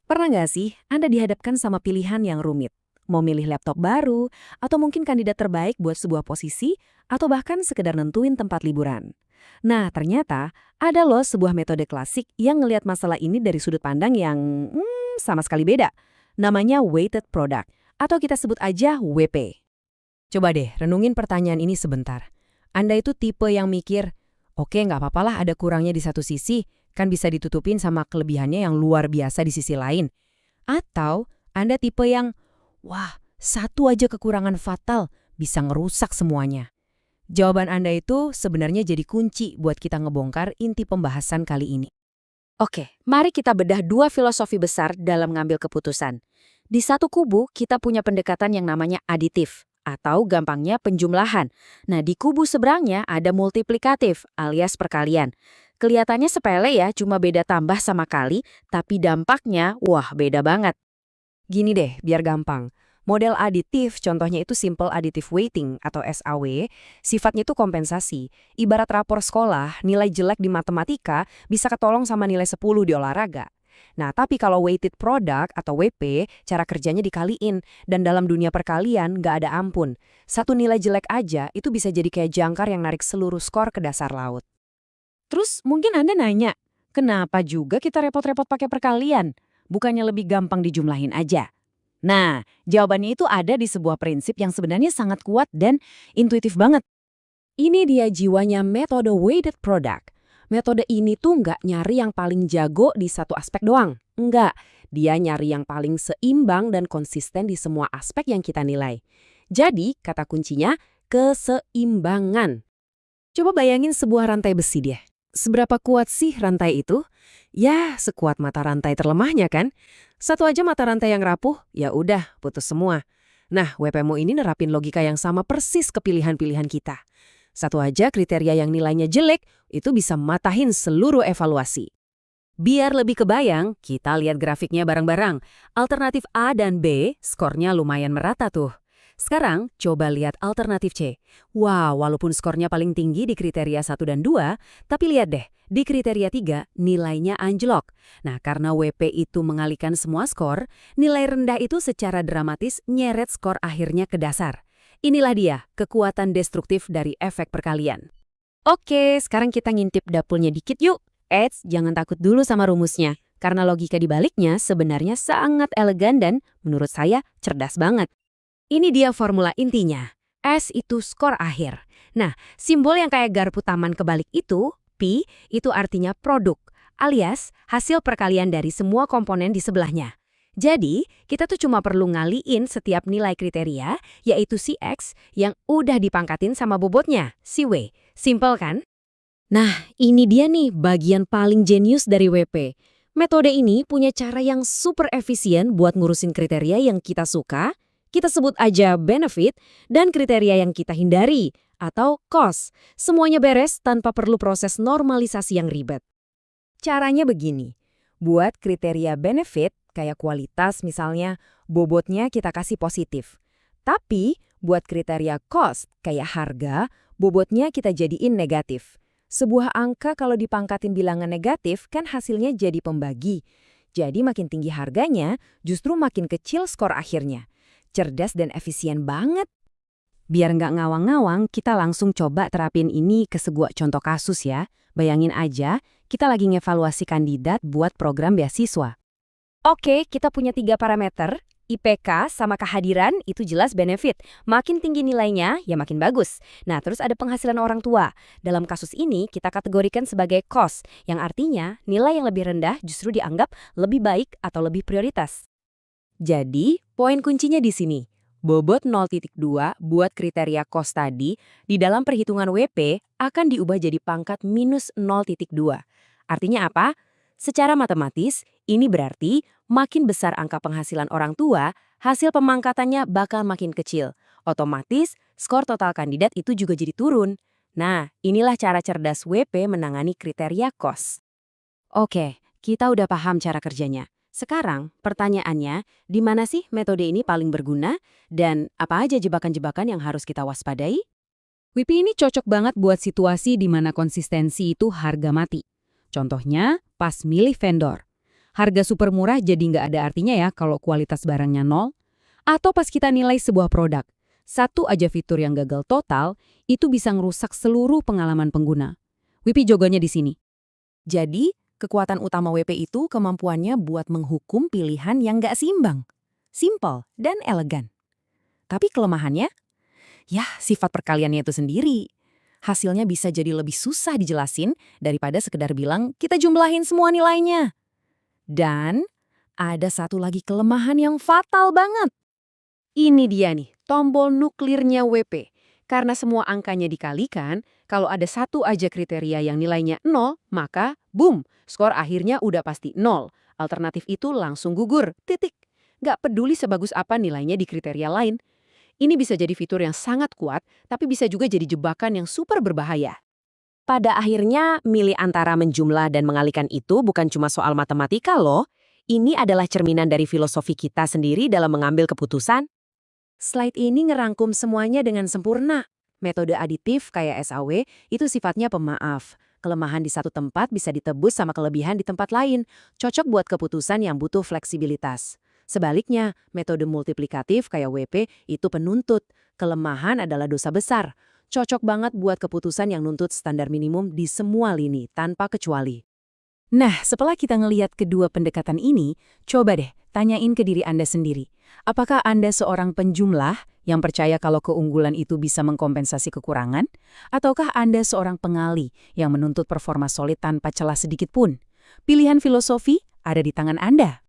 Pernah nggak sih Anda dihadapkan sama pilihan yang rumit? Mau milih laptop baru, atau mungkin kandidat terbaik buat sebuah posisi, atau bahkan sekedar nentuin tempat liburan. Nah, ternyata ada loh sebuah metode klasik yang ngelihat masalah ini dari sudut pandang yang sama sekali beda. Namanya weighted product, atau kita sebut aja WP. Coba deh renungin pertanyaan ini sebentar. Anda itu tipe yang mikir, oke nggak apa-apalah ada kurangnya di satu sisi, kan bisa ditutupin sama kelebihannya yang luar biasa di sisi lain. Atau Anda tipe yang, wah, satu aja kekurangan fatal bisa ngerusak semuanya. Jawaban Anda itu sebenarnya jadi kunci buat kita ngebongkar inti pembahasan kali ini. Oke, mari kita bedah dua filosofi besar dalam ngambil keputusan. Di satu kubu, kita punya pendekatan yang namanya aditif, atau gampangnya penjumlahan. Nah, di kubu seberangnya ada multiplikatif, alias perkalian. Kelihatannya sepele ya, cuma beda tambah sama kali, tapi dampaknya, wah beda banget. Gini deh, biar gampang. Model aditif, contohnya itu simple additive weighting atau SAW, sifatnya itu kompensasi. Ibarat rapor sekolah, nilai jelek di matematika bisa ketolong sama nilai 10 di olahraga. Nah, tapi kalau weighted product atau WP, cara kerjanya dikaliin, dan dalam dunia perkalian nggak ada ampun. Satu nilai jelek aja itu bisa jadi kayak jangkar yang narik seluruh skor ke dasar laut. Terus mungkin Anda nanya, kenapa juga kita repot-repot pakai perkalian? Bukannya lebih gampang dijumlahin aja? Nah, jawabannya itu ada di sebuah prinsip yang sebenarnya sangat kuat dan intuitif banget. Ini dia jiwanya metode weighted product. Metode ini tuh nggak nyari yang paling jago di satu aspek doang. Nggak, dia nyari yang paling seimbang dan konsisten di semua aspek yang kita nilai. Jadi, kata kuncinya, keseimbangan. Coba bayangin sebuah rantai besi deh. Seberapa kuat sih rantai itu? Ya, sekuat mata rantai terlemahnya kan? Satu aja mata rantai yang rapuh, ya udah putus semua. Nah, WPMO ini nerapin logika yang sama persis ke pilihan-pilihan kita. Satu aja kriteria yang nilainya jelek, itu bisa matahin seluruh evaluasi. Biar lebih kebayang, kita lihat grafiknya bareng-bareng. Alternatif A dan B, skornya lumayan merata tuh. Sekarang, coba lihat alternatif C. Wah, walaupun skornya paling tinggi di kriteria 1 dan 2, tapi lihat deh, di kriteria 3, nilainya anjlok. Nah, karena WP itu mengalihkan semua skor, nilai rendah itu secara dramatis nyeret skor akhirnya ke dasar. Inilah dia, kekuatan destruktif dari efek perkalian. Oke, sekarang kita ngintip dapurnya dikit yuk. Eits, jangan takut dulu sama rumusnya. Karena logika dibaliknya sebenarnya sangat elegan dan, menurut saya, cerdas banget. Ini dia formula intinya. S itu skor akhir. Nah, simbol yang kayak garpu taman kebalik itu, P, itu artinya produk, alias hasil perkalian dari semua komponen di sebelahnya. Jadi, kita tuh cuma perlu ngaliin setiap nilai kriteria, yaitu si X, yang udah dipangkatin sama bobotnya, si W. Simple kan? Nah, ini dia nih bagian paling jenius dari WP. Metode ini punya cara yang super efisien buat ngurusin kriteria yang kita suka, kita sebut aja benefit, dan kriteria yang kita hindari, atau cost. Semuanya beres tanpa perlu proses normalisasi yang ribet. Caranya begini, buat kriteria benefit, kayak kualitas misalnya, bobotnya kita kasih positif. Tapi, buat kriteria cost, kayak harga, bobotnya kita jadiin negatif. Sebuah angka kalau dipangkatin bilangan negatif, kan hasilnya jadi pembagi. Jadi makin tinggi harganya, justru makin kecil skor akhirnya. Cerdas dan efisien banget. Biar nggak ngawang-ngawang, kita langsung coba terapin ini ke sebuah contoh kasus ya. Bayangin aja, kita lagi ngevaluasi kandidat buat program beasiswa. Oke, kita punya 3 parameter. IPK sama kehadiran itu jelas benefit. Makin tinggi nilainya, ya makin bagus. Nah, terus ada penghasilan orang tua. Dalam kasus ini, kita kategorikan sebagai cost, yang artinya nilai yang lebih rendah justru dianggap lebih baik atau lebih prioritas. Jadi, poin kuncinya di sini. Bobot 0,2 buat kriteria cost tadi, di dalam perhitungan WP akan diubah jadi pangkat minus 0,2. Artinya apa? Secara matematis, ini berarti makin besar angka penghasilan orang tua, hasil pemangkatannya bakal makin kecil. Otomatis, skor total kandidat itu juga jadi turun. Nah, inilah cara cerdas WP menangani kriteria cost. Oke, kita udah paham cara kerjanya. Sekarang, pertanyaannya, di mana sih metode ini paling berguna? Dan apa aja jebakan-jebakan yang harus kita waspadai? WP ini cocok banget buat situasi di mana konsistensi itu harga mati. Contohnya, pas milih vendor. Harga super murah jadi nggak ada artinya ya kalau kualitas barangnya nol. Atau pas kita nilai sebuah produk, satu aja fitur yang gagal total, itu bisa ngerusak seluruh pengalaman pengguna. WP jagoannya di sini. Jadi, kekuatan utama WP itu kemampuannya buat menghukum pilihan yang nggak seimbang. Simple dan elegan. Tapi kelemahannya? Ya, sifat perkaliannya itu sendiri. Hasilnya bisa jadi lebih susah dijelasin daripada sekedar bilang kita jumlahin semua nilainya. Dan ada satu lagi kelemahan yang fatal banget. Ini dia nih, tombol nuklirnya WP. Karena semua angkanya dikalikan, kalau ada satu aja kriteria yang nilainya 0, maka boom, skor akhirnya udah pasti 0. Alternatif itu langsung gugur, titik. Nggak peduli sebagus apa nilainya di kriteria lain. Ini bisa jadi fitur yang sangat kuat, tapi bisa juga jadi jebakan yang super berbahaya. Pada akhirnya, milih antara menjumlah dan mengalihkan itu bukan cuma soal matematika loh. Ini adalah cerminan dari filosofi kita sendiri dalam mengambil keputusan. Slide ini ngerangkum semuanya dengan sempurna. Metode aditif kayak SAW itu sifatnya pemaaf. Kelemahan di satu tempat bisa ditebus sama kelebihan di tempat lain. Cocok buat keputusan yang butuh fleksibilitas. Sebaliknya, metode multiplikatif kayak WP itu penuntut. Kelemahan adalah dosa besar. Cocok banget buat keputusan yang nuntut standar minimum di semua lini, tanpa kecuali. Nah, setelah kita ngelihat kedua pendekatan ini, coba deh tanyain ke diri Anda sendiri. Apakah Anda seorang penjumlah yang percaya kalau keunggulan itu bisa mengkompensasi kekurangan? Ataukah Anda seorang pengali yang menuntut performa solid tanpa celah sedikit pun? Pilihan filosofi ada di tangan Anda.